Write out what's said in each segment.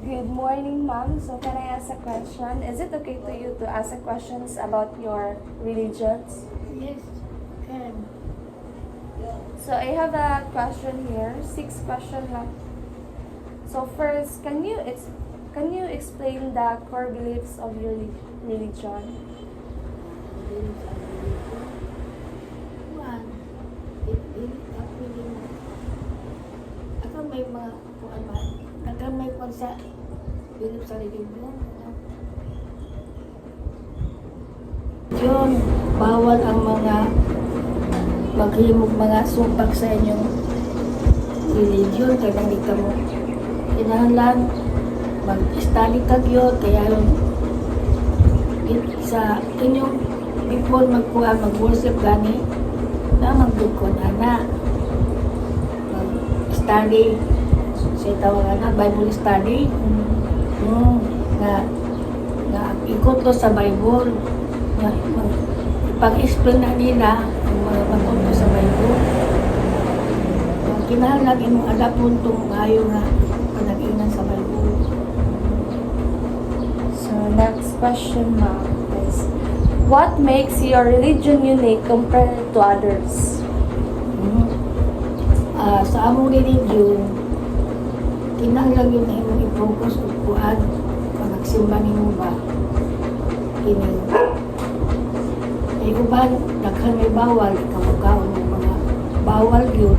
Good morning, ma'am. So can I ask a question? Is it okay to you to ask questions about your religions? Yes, can. So I have a question here, 6 questions lang. So first, can you explain the core beliefs of your religion? One, ako may mga kuan ba? Ako may kuan sa bilib sa religion. Yun, bawal ang mga maghimog mga sumpag sa inyong religion kaya hindi ka mo kinahanglan mag-study ka yun kaya yun sa inyong before mag-worship gani na magdukon na mag-study sa tawag na Bible study nga ikot to sa Bible nga pag-explain na nila ang mga pagpunto sa Bible. Kinahanglan imong adapon tong ayo nga panag-inan sa Bible. So next question, ma'am, is what makes your religion unique compared to others? Sa among religion, kinahanglan yun na imong i-focus kung kuan pag nagsimba nimo ba kini ay uban daghan may bawal ikaw ng mga bawal yun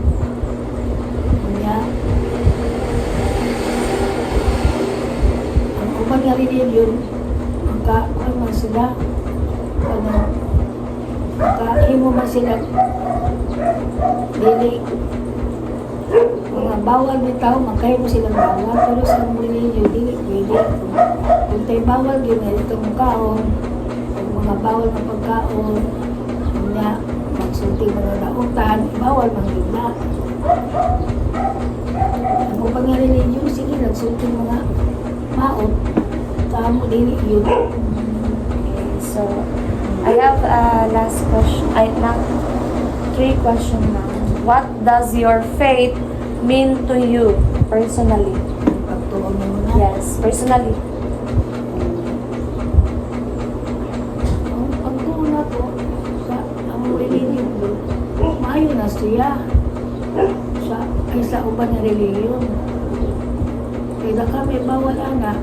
kanya ang uban nga religion kuan man sila himo man sila dili mga bawal bitaw magkahimo silang bawal pero sa among religion dili pwede kung tayo bawal yun ay itong kaon mga bawal na pagkaon kanya magsulti mga nautan bawal mang gina ang upang nga religion sige nagsulti mga maot kamo dili yun. Okay, so I have a last question. Not 3 questions now. What does your faith mean to you personally? Pagtuon mo na Yes, personally. ang pagtuon na to sa among religion maayo na siya sa kaysa uban nga religion kaya kami bawal anak.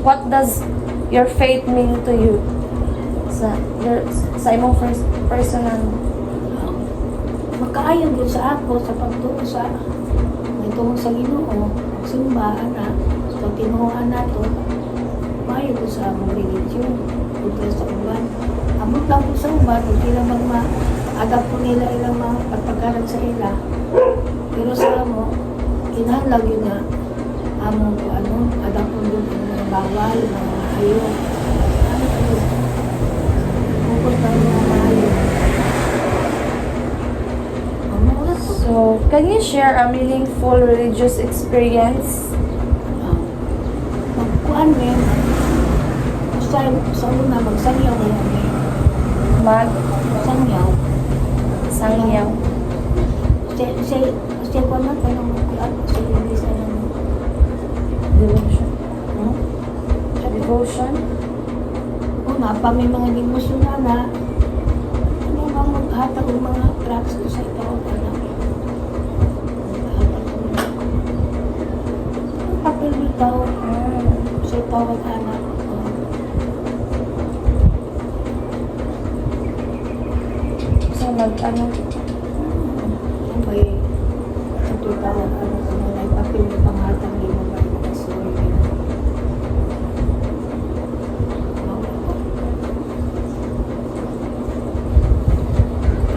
What does your faith mean to you? Sa imong first personal. Makaayon yun sa ako sa pagtuo sa may tungkol sa Ginoo, simba ana, sa tinuoan nato, maayo ko sa among religion, kung sa uban. Amot lang ko sa uban, kung sila mag-adapt po nila ilang mga pagpagalan sa ila. Pero sa amo, kinahanglan yun nga, among ko adapt po doon ang mga bawal, mga ayo. Ano ko yun? Kung sa mga maayo. So, can you share a meaningful religious experience? Magkuhan mo yun. Sa una, magsangyaw mo yun. Sangyaw. Sangyaw. Siya ko man, tanong mo kuhan. Siya yung isa ng Devotion. Devotion? una, pa may mga devotion na ano nga maghatag ng mga tracks ko sa ito. Papel bitaw. Sa tawag anak. So, ano? May ito tawag anak ko na may papel na panghatag din mo ba yung kasoy.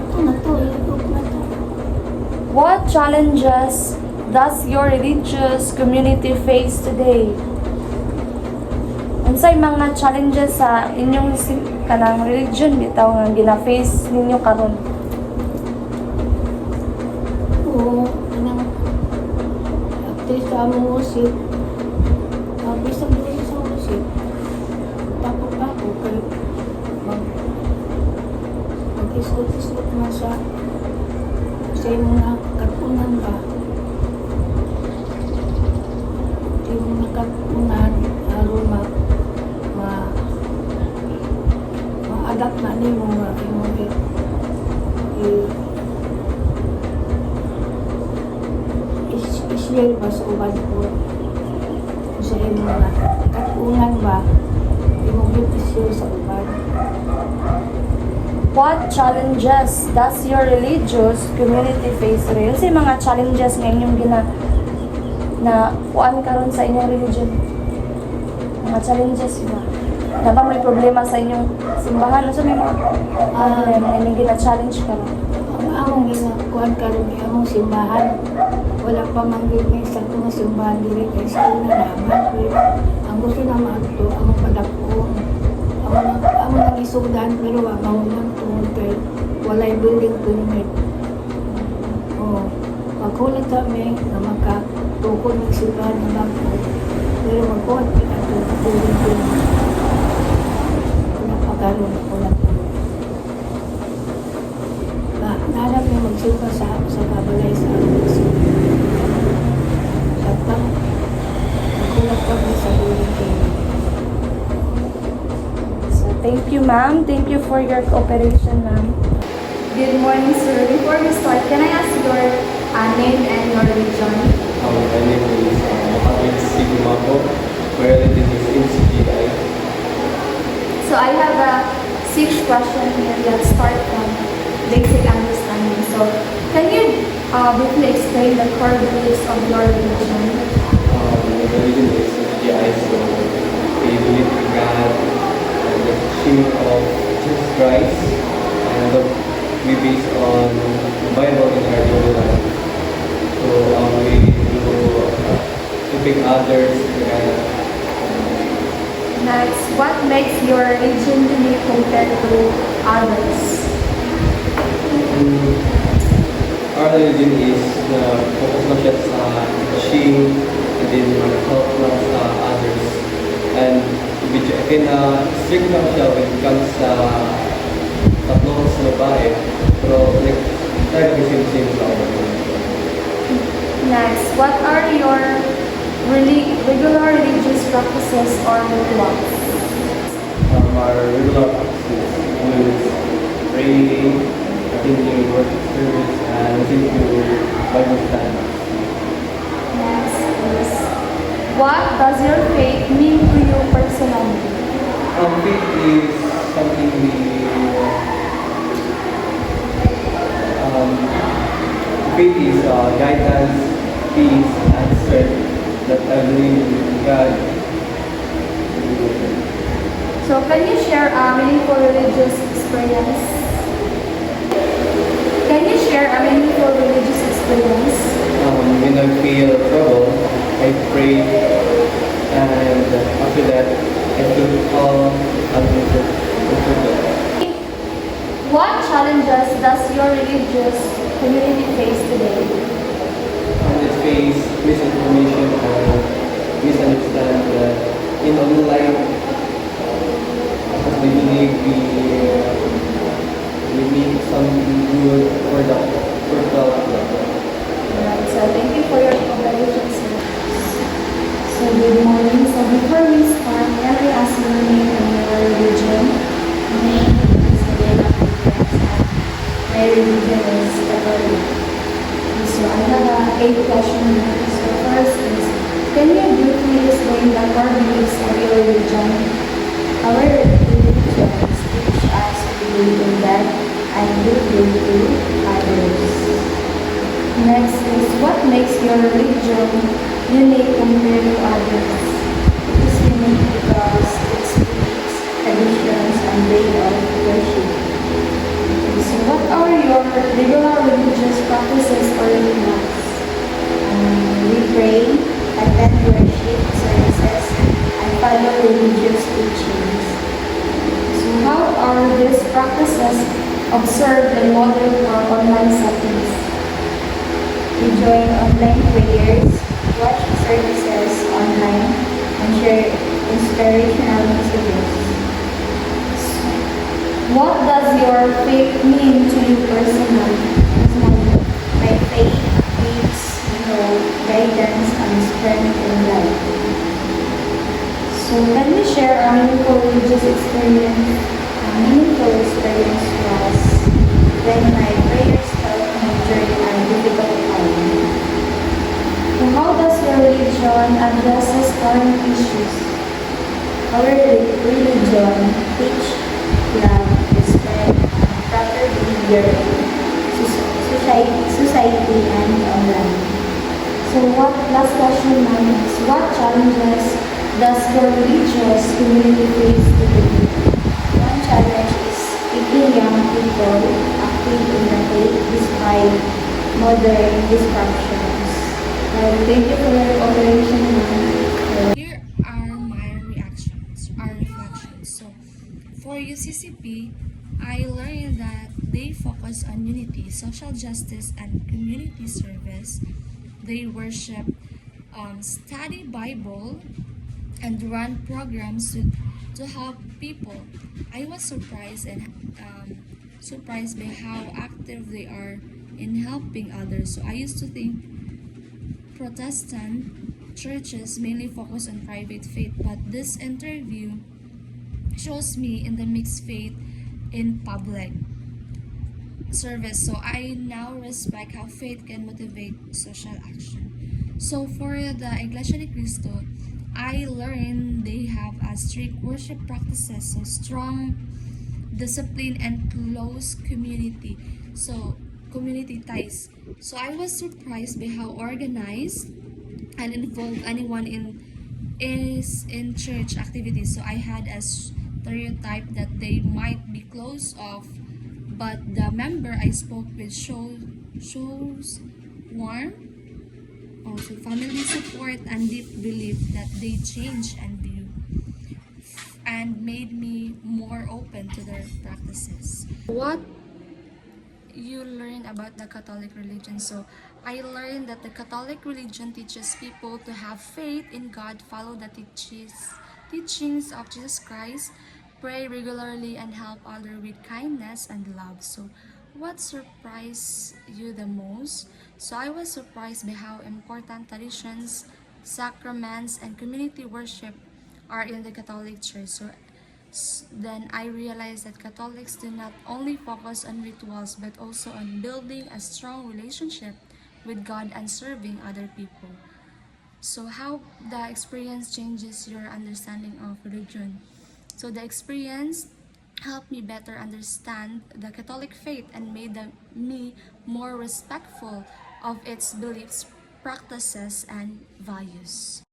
Ito na to, YouTube na to. What challenges does your religious community face today? Unsay mga challenges sa inyong kanang religion bitaw nga gina-face ninyo karon? Oo, anong actress sa among worship. Bisag din sa worship. Tapos ako, kaya mag-isot-isot na sa mga nakatuunan ba? Yung nakatuunan, aron ma-adapt na ni mo nga i-share ba sa uban ko sa imo nga nakatuunan ba imong i-share sa uban. What challenges does your religious community face today? Kasi mga challenges nga inyong na kuan karon sa inyong religion. Mga challenges ba? Na ba may problema sa inyong simbahan? So may mga problema na inyong gina-challenge karon? Ang among ginakuan karon ni among simbahan wala pa man gyud may sa mga simbahan dili kay school na naman pero ang gusto na maadto among padako among nagisudan pero wa maunan tungod kay walay building permit. Magkulit kami na makatukod ng simbahan ng bangko pero magkuhan ato building permit. Napakaroon ako lang nahanap niya magsimba sa kabalay sa Tapang magkulat kami sa building permit. So thank you, ma'am. Thank you for your cooperation, ma'am. Good morning, sir. Before we start, can I ask your name and your religion? My name is Mohamed Sigumako, where I live in CGI. So I have a 6 question here. Let's start from basic understanding. So can you briefly explain the core beliefs of your religion? My religion is CGI, so we believe in God and the teaching of Jesus Christ, and we base on the Bible in our daily life. So we do helping others. Next, what makes your religion unique compared to others? Our religion is focus lang siya sa teaching and then help lang sa others. And medyo strict lang siya when it comes sa tatlong sa babae. Pero like, tayo same sa our Next, what are your regular religious practices or rituals? Our regular practices includes praying, attending worship service, and listening to Bible study. Next is, what does your faith mean to you personally? Faith is something faith is guidance, peace, and strength that I believe in God. So can you share a meaningful religious experience? Can you share a meaningful religious experience? When I feel trouble, I pray, and after that, I feel calm and comforted. What challenges does your religious community face today? It face misinformation and misunderstand that in online, because they believe we need something good for the Alright, so thank you for your cooperation, sir. So good morning. So before we start, can I ask your name and your religion? My name is Elena Pérez, and my religion is Catholic. So I have 8 questions. So first is, can you briefly explain the core beliefs of your religion? Our religions teach us to believe in God and do good to others. Next is, what makes your religion unique compared to others? It is unique because it speaks traditions and way of worship. So what are your regular religious practices or rituals? We pray, attend worship services, and follow religious teachings. So how are these practices observed in modern or online settings? We join online prayers, watch services online, and share inspirational messages. What does your faith mean to you personally? My faith religious experience, a meaningful experience was when my prayers helped me during a difficult time. So how does your religion addresses current issues? Our religion teach love, respect, and proper behavior in society and online. So what, last question ma'am is, what challenges does your religious community face today? One challenge is keeping young people active in the faith despite modern distractions. Thank you for your cooperation ma'am. Here are my reactions, our reflections. So, for UCCP, I learned that they focus on unity, social justice, and community service. They worship, study Bible, and run programs to help people. I was surprised by how active they are in helping others. So I used to think Protestant churches mainly focus on private faith, but this interview shows me in the mixed faith in public service. So I now respect how faith can motivate social action. So for the Iglesia ni Cristo, I learned they have a strict worship practices, so strong discipline and close community. So community ties. So I was surprised by how organized and involved anyone is in church activities. So I had a stereotype that they might be closed off, but the member I spoke with shows warm, also family support and deep belief that they change and view and made me more open to their practices. What you learn about the Catholic religion? So I learned that the Catholic religion teaches people to have faith in God, follow the teachings of Jesus Christ, pray regularly, and help others with kindness and love. So what surprised you the most? So I was surprised by how important traditions, sacraments, and community worship are in the Catholic Church. So then I realized that Catholics do not only focus on rituals but also on building a strong relationship with God and serving other people. So how the experience changes your understanding of religion? So the experience helped me better understand the Catholic faith and made me more respectful of its beliefs, practices, and values.